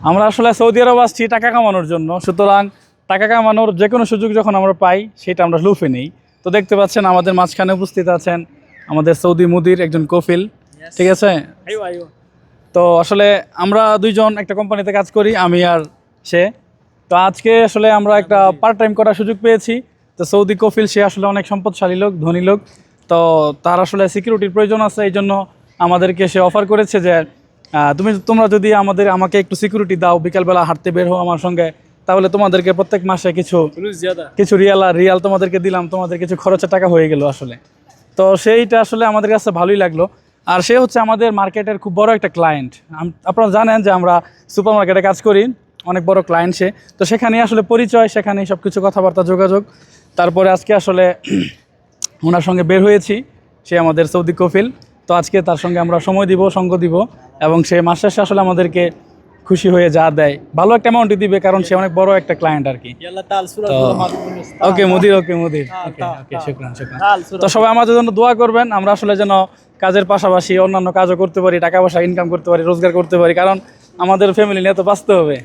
আমরা আসলে সৌদি আরব আসছি টাকা কামানোর জন্য, সুতরাং টাকা কামানোর যে কোনো সুযোগ যখন আমরা পাই সেটা আমরা লুফে নেই। তো দেখতে পাচ্ছেন আমাদের মাঝখানে উপস্থিত আছেন আমাদের সৌদি মুদির একজন কফিল, ঠিক আছে। তো আসলে আমরা দুইজন একটা কোম্পানিতে কাজ করি, আমি আর সে। তো আজকে আসলে আমরা একটা পার্ট টাইম করার সুযোগ পেয়েছি। তো সৌদি কফিল সে আসলে অনেক সম্পদশালী লোক, ধনী লোক। তো তার আসলে সিকিউরিটির প্রয়োজন আছে, এই জন্য আমাদেরকে সে অফার করেছে যে তোমরা যদি আমাকে একটু সিকিউরিটি দাও, বিকালবেলা হাঁটতে বের হও আমার সঙ্গে, তাহলে তোমাদেরকে প্রত্যেক মাসে কিছু রিয়াল তোমাদেরকে দিলাম, তোমাদের কিছু খরচের টাকা হয়ে গেল আসলে। তো সেইটা আসলে আমাদের কাছে ভালোই লাগলো। আর সে হচ্ছে আমাদের মার্কেটের খুব বড় একটা ক্লায়েন্ট। আপনারা জানেন যে আমরা সুপার মার্কেটে কাজ করি, অনেক বড় ক্লায়েন্ট সে। তো সেখানেই আসলে পরিচয়, সেখানেই সব কিছু কথাবার্তা, যোগাযোগ। তারপরে আজকে আসলে ওনার সঙ্গে বের হয়েছি, সে আমাদের সৌদি কফিল। তো আজকে তার সঙ্গে আমরা সময় দিব, সঙ্গ দিব, এবং সে মাস শেষে আসলে আমাদেরকে খুশি হয়ে যা দেয় ভালো একটা অ্যামাউন্টই দিবে, কারণ সে অনেক বড় একটা ক্লায়েন্ট আর কি। ওকে মুদির, ওকে শুকরান। তো সবাই আমাদের জন্য দোয়া করবেন, আমরা আসলে যেন কাজের পাশাপাশি অন্যান্য কাজও করতে পারি, টাকা পয়সা ইনকাম করতে পারি, রোজগার করতে পারি, কারণ আমাদের ফ্যামিলি নিয়ে তো বাঁচতে হবে।